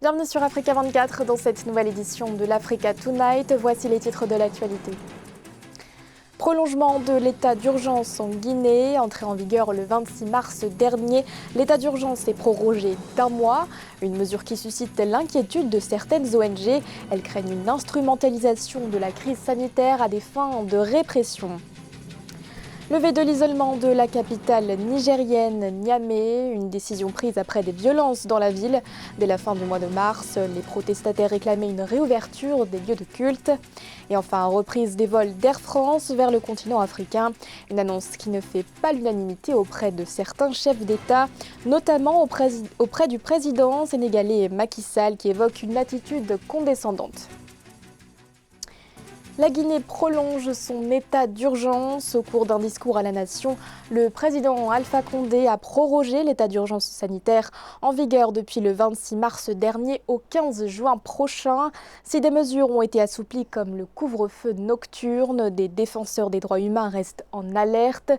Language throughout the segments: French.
Bienvenue sur Africa 24 dans cette nouvelle édition de l'Africa Tonight. Voici les titres de l'actualité. Prolongement de l'état d'urgence en Guinée, entré en vigueur le 26 mars dernier. L'état d'urgence est prorogé d'1 mois, une mesure qui suscite l'inquiétude de certaines ONG. Elles craignent une instrumentalisation de la crise sanitaire à des fins de répression. Levée de l'isolement de la capitale nigérienne, Niamey, une décision prise après des violences dans la ville. Dès la fin du mois de mars, les protestataires réclamaient une réouverture des lieux de culte. Et enfin, reprise des vols d'Air France vers le continent africain. Une annonce qui ne fait pas l'unanimité auprès de certains chefs d'État, notamment auprès du président sénégalais Macky Sall qui évoque une attitude condescendante. La Guinée prolonge son état d'urgence. Au cours d'un discours à la nation, le président Alpha Condé a prorogé l'état d'urgence sanitaire en vigueur depuis le 26 mars dernier au 15 juin prochain. Si des mesures ont été assouplies comme le couvre-feu nocturne, des défenseurs des droits humains restent en alerte.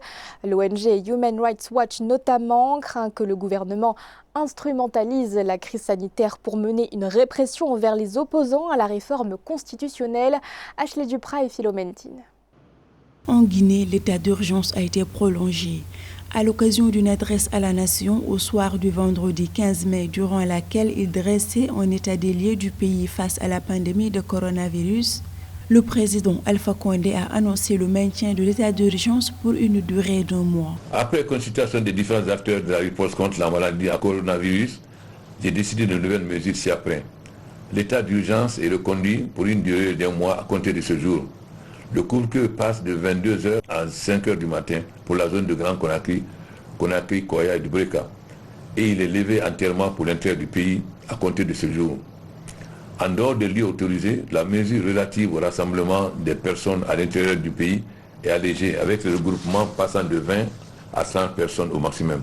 L'ONG Human Rights Watch notamment craint que le gouvernement instrumentalise la crise sanitaire pour mener une répression envers les opposants à la réforme constitutionnelle. Ashley Duprat et Philomentine. En Guinée, l'état d'urgence a été prolongé. À l'occasion d'une adresse à la nation au soir du vendredi 15 mai, durant laquelle il dressait un état des lieux du pays face à la pandémie de coronavirus, le président Alpha Condé a annoncé le maintien de l'état d'urgence pour une durée d'1 mois. Après consultation des différents acteurs de la riposte contre la maladie à coronavirus, j'ai décidé de nouvelles mesures ci-après. L'état d'urgence est reconduit pour une durée d'1 mois à compter de ce jour. Le couvre-feu passe de 22h à 5h du matin pour la zone de Grand Conakry, Koya et Dubreka. Et il est levé entièrement pour l'intérieur du pays à compter de ce jour. En dehors des lieux autorisés, la mesure relative au rassemblement des personnes à l'intérieur du pays est allégée avec le regroupement passant de 20 à 100 personnes au maximum.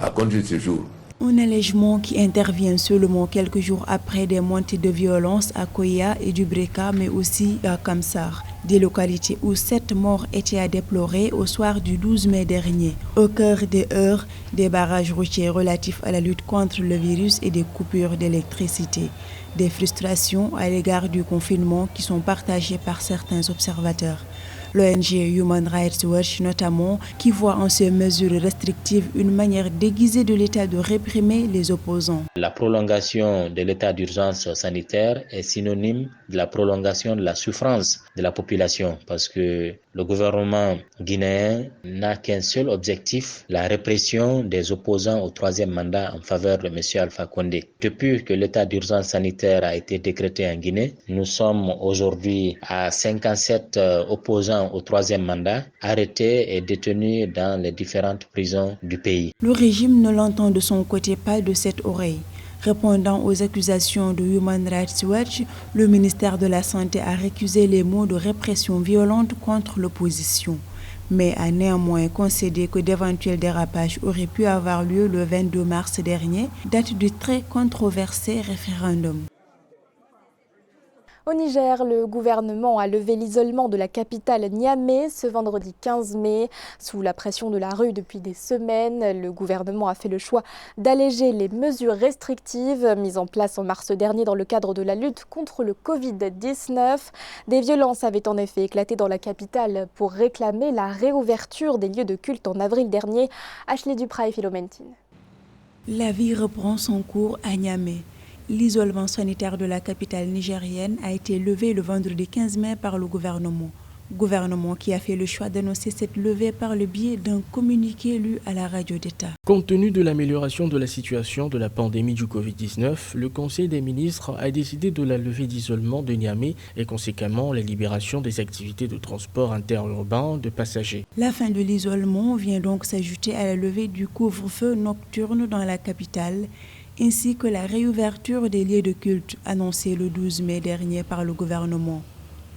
À compter de ce jour, un allègement qui intervient seulement quelques jours après des montées de violence à Koya et Dubreka, mais aussi à Kamsar, des localités où 7 morts étaient à déplorer au soir du 12 mai dernier, au cœur des heurts des barrages routiers relatifs à la lutte contre le virus et des coupures d'électricité. Des frustrations à l'égard du confinement qui sont partagées par certains observateurs. L'ONG Human Rights Watch notamment, qui voit en ces mesures restrictives une manière déguisée de l'État de réprimer les opposants. La prolongation de l'état d'urgence sanitaire est synonyme de la prolongation de la souffrance de la population parce que le gouvernement guinéen n'a qu'un seul objectif, la répression des opposants au 3e mandat en faveur de M. Alpha Condé. Depuis que l'état d'urgence sanitaire a été décrété en Guinée, nous sommes aujourd'hui à 57 opposants au 3e mandat, arrêtés et détenus dans les différentes prisons du pays. Le régime ne l'entend de son côté pas de cette oreille. Répondant aux accusations de Human Rights Watch, le ministère de la Santé a récusé les mots de répression violente contre l'opposition, mais a néanmoins concédé que d'éventuels dérapages auraient pu avoir lieu le 22 mars dernier, date du très controversé référendum. Au Niger, le gouvernement a levé l'isolement de la capitale Niamey ce vendredi 15 mai. Sous la pression de la rue depuis des semaines, le gouvernement a fait le choix d'alléger les mesures restrictives mises en place en mars dernier dans le cadre de la lutte contre le Covid-19. Des violences avaient en effet éclaté dans la capitale pour réclamer la réouverture des lieux de culte en avril dernier. Ashley Duprat et Philomentine. La vie reprend son cours à Niamey. L'isolement sanitaire de la capitale nigérienne a été levé le vendredi 15 mai par le gouvernement qui a fait le choix d'annoncer cette levée par le biais d'un communiqué lu à la radio d'État. Compte tenu de l'amélioration de la situation de la pandémie du Covid-19, le Conseil des ministres a décidé de la levée d'isolement de Niamey et conséquemment la libération des activités de transport interurbain de passagers. La fin de l'isolement vient donc s'ajouter à la levée du couvre-feu nocturne dans la capitale, ainsi que la réouverture des lieux de culte annoncée le 12 mai dernier par le gouvernement.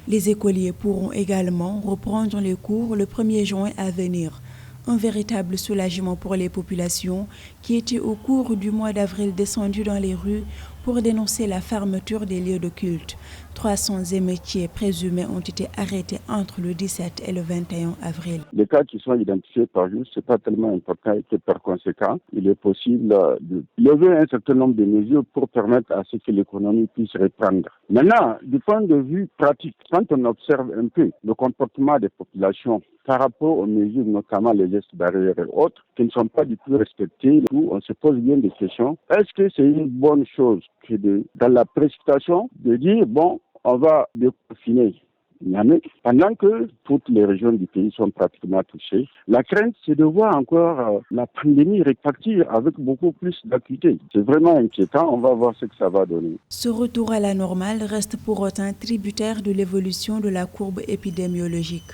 Les écoliers pourront également reprendre les cours le 1er juin à venir. Un véritable soulagement pour les populations qui étaient au cours du mois d'avril descendues dans les rues pour dénoncer la fermeture des lieux de culte. 300 émeutiers présumés ont été arrêtés entre le 17 et le 21 avril. Les cas qui sont identifiés par jour, ce n'est pas tellement important et que par conséquent, il est possible de lever un certain nombre de mesures pour permettre à ce que l'économie puisse reprendre. Maintenant, du point de vue pratique, quand on observe un peu le comportement des populations par rapport aux mesures, notamment les gestes barrières et autres, qui ne sont pas du tout respectés, on se pose bien des questions. Est-ce que c'est une bonne chose que dans la précipitation de dire, bon, on va déconfiner Niamey, pendant que toutes les régions du pays sont pratiquement touchées? La crainte, c'est de voir encore la pandémie repartir avec beaucoup plus d'acuité. C'est vraiment inquiétant, on va voir ce que ça va donner. Ce retour à la normale reste pour autant tributaire de l'évolution de la courbe épidémiologique.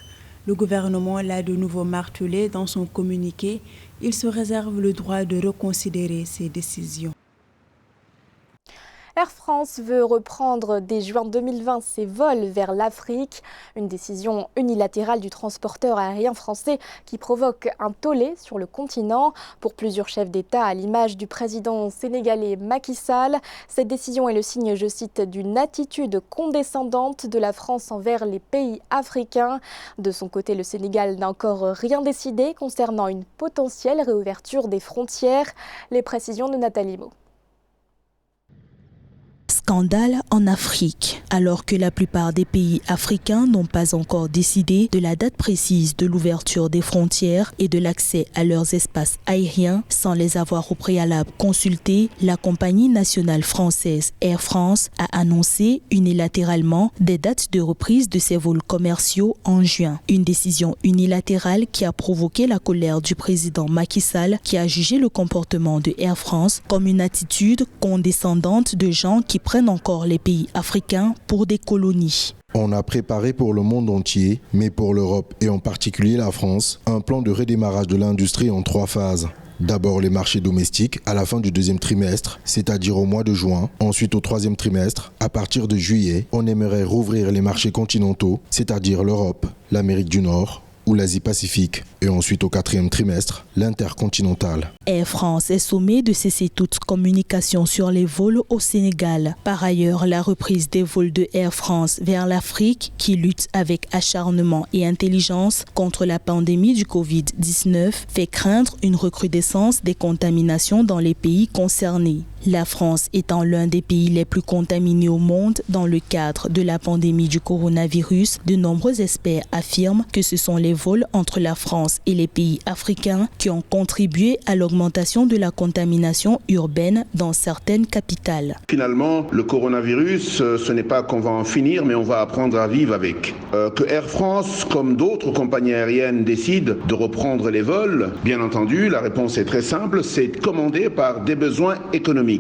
Le gouvernement l'a de nouveau martelé dans son communiqué. Il se réserve le droit de reconsidérer ses décisions. Air France veut reprendre dès juin 2020 ses vols vers l'Afrique. Une décision unilatérale du transporteur aérien français qui provoque un tollé sur le continent. Pour plusieurs chefs d'État, à l'image du président sénégalais Macky Sall, cette décision est le signe, je cite, d'une attitude condescendante de la France envers les pays africains. De son côté, le Sénégal n'a encore rien décidé concernant une potentielle réouverture des frontières. Les précisions de Nathalie Mo. Scandale en Afrique. Alors que la plupart des pays africains n'ont pas encore décidé de la date précise de l'ouverture des frontières et de l'accès à leurs espaces aériens sans les avoir au préalable consultés, la compagnie nationale française Air France a annoncé unilatéralement des dates de reprise de ses vols commerciaux en juin. Une décision unilatérale qui a provoqué la colère du président Macky Sall, qui a jugé le comportement de Air France comme une attitude condescendante de gens qui prennent encore les pays africains pour des colonies. On a préparé pour le monde entier, mais pour l'Europe et en particulier la France, un plan de redémarrage de l'industrie en 3 phases. D'abord les marchés domestiques à la fin du 2e trimestre, c'est-à-dire au mois de juin. Ensuite au 3e trimestre, à partir de juillet, on aimerait rouvrir les marchés continentaux, c'est-à-dire l'Europe, l'Amérique du Nord ou l'Asie-Pacifique. Et ensuite au 4e trimestre, l'intercontinental. Air France est sommée de cesser toute communication sur les vols au Sénégal. Par ailleurs, la reprise des vols de Air France vers l'Afrique, qui lutte avec acharnement et intelligence contre la pandémie du Covid-19, fait craindre une recrudescence des contaminations dans les pays concernés. La France étant l'un des pays les plus contaminés au monde dans le cadre de la pandémie du coronavirus, de nombreux experts affirment que ce sont les vols entre la France et les pays africains qui ont contribué à l'augmentation de la contamination urbaine dans certaines capitales. Finalement, le coronavirus, ce n'est pas qu'on va en finir, mais on va apprendre à vivre avec. Que Air France, comme d'autres compagnies aériennes, décide de reprendre les vols, bien entendu, la réponse est très simple, c'est commandé par des besoins économiques.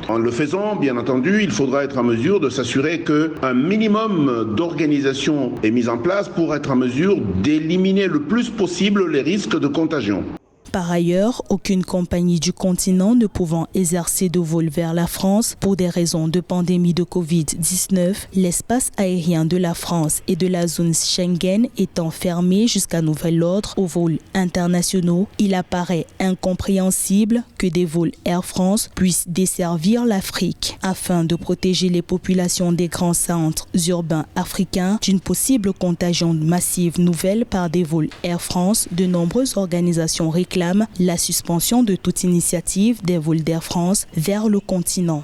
En le faisant, bien entendu, il faudra être en mesure de s'assurer qu'un minimum d'organisation est mis en place pour être en mesure d'éliminer le plus possible les risques de contagion. Par ailleurs, aucune compagnie du continent ne pouvant exercer de vol vers la France pour des raisons de pandémie de Covid-19, l'espace aérien de la France et de la zone Schengen étant fermé jusqu'à nouvel ordre aux vols internationaux, il apparaît incompréhensible que des vols Air France puissent desservir l'Afrique. Afin de protéger les populations des grands centres urbains africains d'une possible contagion massive nouvelle par des vols Air France, de nombreuses organisations réclament la suspension de toute initiative des vols d'Air France vers le continent.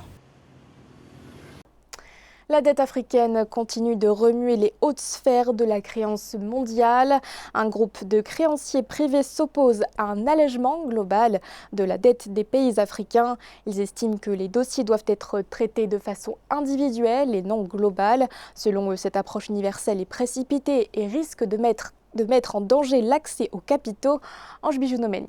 La dette africaine continue de remuer les hautes sphères de la créance mondiale. Un groupe de créanciers privés s'oppose à un allègement global de la dette des pays africains. Ils estiment que les dossiers doivent être traités de façon individuelle et non globale. Selon eux, cette approche universelle est précipitée et risque de mettre en danger l'accès aux capitaux. Ange Bijounomenio.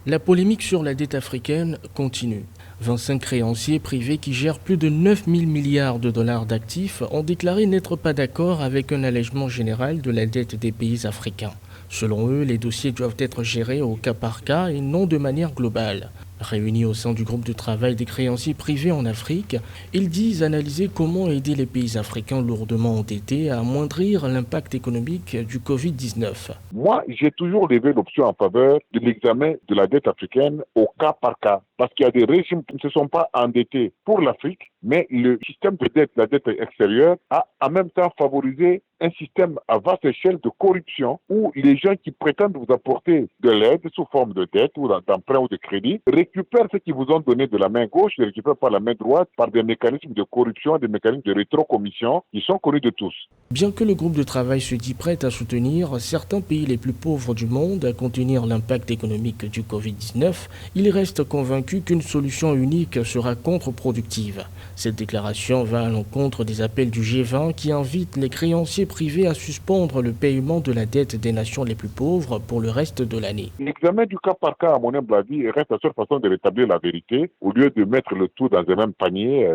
La polémique sur la dette africaine continue. 25 créanciers privés qui gèrent plus de 9 000 milliards de dollars d'actifs ont déclaré n'être pas d'accord avec un allègement général de la dette des pays africains. Selon eux, les dossiers doivent être gérés au cas par cas et non de manière globale. Réunis au sein du groupe de travail des créanciers privés en Afrique, ils disent analyser comment aider les pays africains lourdement endettés à amoindrir l'impact économique du Covid-19. Moi, j'ai toujours levé l'option en faveur de l'examen de la dette africaine au cas par cas. parce qu'il y a des régimes qui ne se sont pas endettés pour l'Afrique, mais le système de dette, la dette extérieure, a en même temps favorisé un système à vaste échelle de corruption où les gens qui prétendent vous apporter de l'aide sous forme de dette ou d'emprunt ou de crédit récupèrent ce qu'ils vous ont donné de la main gauche, les récupèrent par la main droite par des mécanismes de corruption, des mécanismes de rétrocommission qui sont connus de tous. Bien que le groupe de travail se dit prêt à soutenir certains pays les plus pauvres du monde à contenir l'impact économique du Covid-19, il reste convaincu qu'une solution unique sera contre-productive. Cette déclaration va à l'encontre des appels du G20 qui invitent les créanciers privés à suspendre le paiement de la dette des nations les plus pauvres pour le reste de l'année. L'examen du cas par cas, à mon humble avis, reste la seule façon de rétablir la vérité, au lieu de mettre le tout dans un même panier,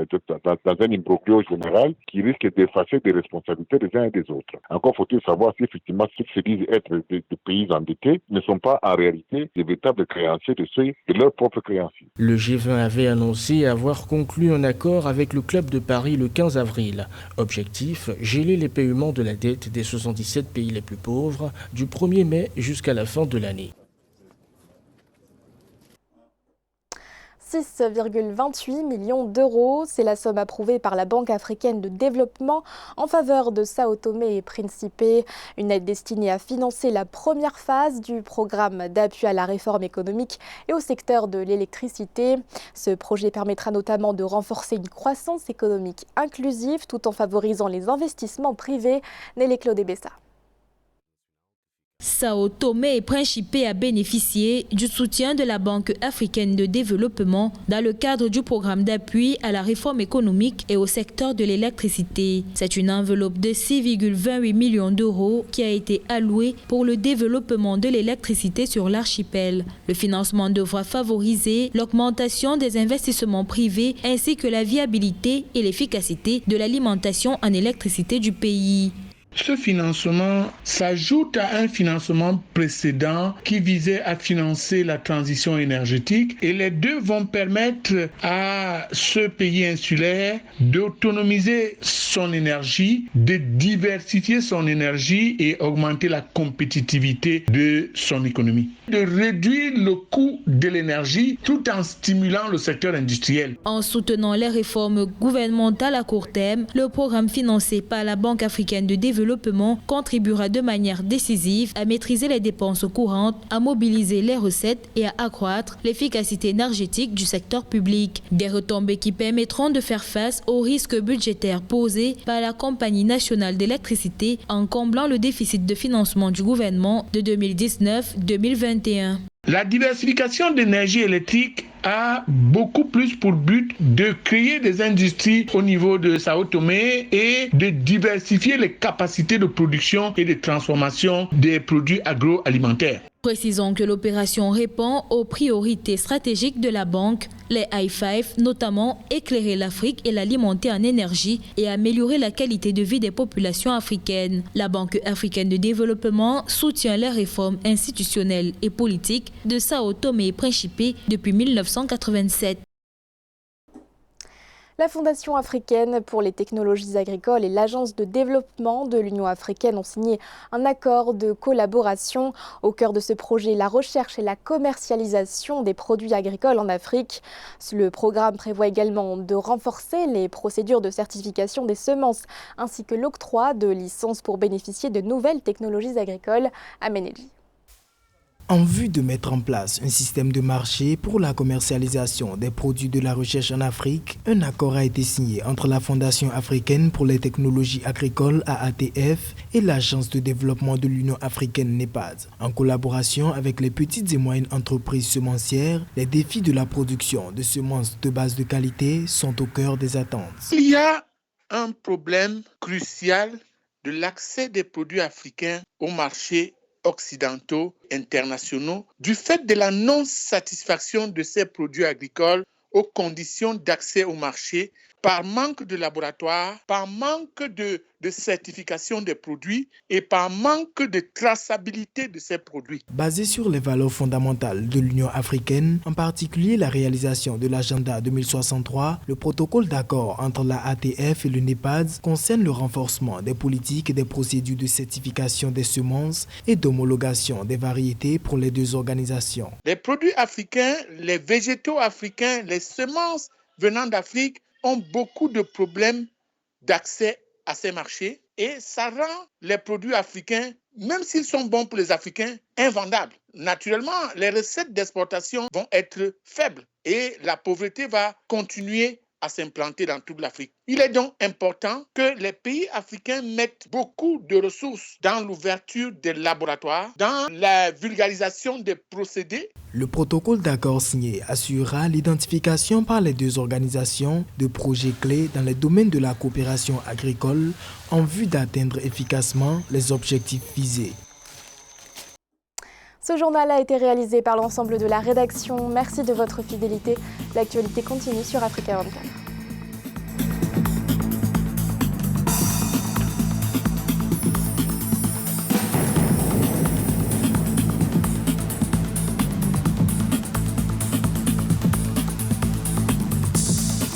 dans un imbroglio général qui risque d'effacer des responsabilités des uns et des autres. Encore faut-il savoir si effectivement ceux qui se disent être des pays endettés ne sont pas en réalité des véritables créanciers de leurs propres créanciers. Le G20 avait annoncé avoir conclu un accord avec le Club de Paris le 15 avril. Objectif, geler les paiements de la dette des 77 pays les plus pauvres du 1er mai jusqu'à la fin de l'année. 6,28 millions d'euros, c'est la somme approuvée par la Banque africaine de développement en faveur de Sao Tomé et Principe, une aide destinée à financer la première phase du programme d'appui à la réforme économique et au secteur de l'électricité. Ce projet permettra notamment de renforcer une croissance économique inclusive tout en favorisant les investissements privés. Nelly Claude Bessa. Sao Tomé et Principe a bénéficié du soutien de la Banque africaine de développement dans le cadre du programme d'appui à la réforme économique et au secteur de l'électricité. C'est une enveloppe de 6,28 millions d'euros qui a été allouée pour le développement de l'électricité sur l'archipel. Le financement devra favoriser l'augmentation des investissements privés ainsi que la viabilité et l'efficacité de l'alimentation en électricité du pays. Ce financement s'ajoute à un financement précédent qui visait à financer la transition énergétique et les deux vont permettre à ce pays insulaire d'autonomiser son énergie, de diversifier son énergie et augmenter la compétitivité de son économie, de réduire le coût de l'énergie tout en stimulant le secteur industriel. En soutenant les réformes gouvernementales à court terme, le programme financé par la Banque africaine de développement contribuera de manière décisive à maîtriser les dépenses courantes, à mobiliser les recettes et à accroître l'efficacité énergétique du secteur public. Des retombées qui permettront de faire face aux risques budgétaires posés par la Compagnie nationale d'électricité en comblant le déficit de financement du gouvernement de 2019-2021. La diversification d'énergie électrique a beaucoup plus pour but de créer des industries au niveau de Sao Tomé et de diversifier les capacités de production et de transformation des produits agroalimentaires. Précisons que l'opération répond aux priorités stratégiques de la banque, les I5, notamment éclairer l'Afrique et l'alimenter en énergie et améliorer la qualité de vie des populations africaines. La Banque africaine de développement soutient les réformes institutionnelles et politiques de Sao Tomé et Principe depuis 1987. La Fondation africaine pour les technologies agricoles et l'Agence de développement de l'Union africaine ont signé un accord de collaboration. Au cœur de ce projet, la recherche et la commercialisation des produits agricoles en Afrique. Le programme prévoit également de renforcer les procédures de certification des semences ainsi que l'octroi de licences pour bénéficier de nouvelles technologies agricoles. Ameneji. En vue de mettre en place un système de marché pour la commercialisation des produits de la recherche en Afrique, un accord a été signé entre la Fondation africaine pour les technologies agricoles AATF et l'Agence de développement de l'Union africaine NEPAD. En collaboration avec les petites et moyennes entreprises semencières, les défis de la production de semences de base de qualité sont au cœur des attentes. Il y a un problème crucial de l'accès des produits africains au marché occidentaux, internationaux, du fait de la non-satisfaction de ces produits agricoles aux conditions d'accès au marché, par manque de laboratoires, par manque de de certification des produits et par manque de traçabilité de ces produits. Basé sur les valeurs fondamentales de l'Union africaine, en particulier la réalisation de l'agenda 2063, le protocole d'accord entre la ATF et le NEPAD concerne le renforcement des politiques et des procédures de certification des semences et d'homologation des variétés pour les deux organisations. Les produits africains, les végétaux africains, les semences venant d'Afrique ont beaucoup de problèmes d'accès à ces marchés et ça rend les produits africains, même s'ils sont bons pour les Africains, invendables. Naturellement, les recettes d'exportation vont être faibles et la pauvreté va continuer à s'implanter dans toute l'Afrique. Il est donc important que les pays africains mettent beaucoup de ressources dans l'ouverture des laboratoires, dans la vulgarisation des procédés. Le protocole d'accord signé assurera l'identification par les deux organisations de projets clés dans les domaines de la coopération agricole en vue d'atteindre efficacement les objectifs visés. Ce journal a été réalisé par l'ensemble de la rédaction. Merci de votre fidélité. L'actualité continue sur Africa 24.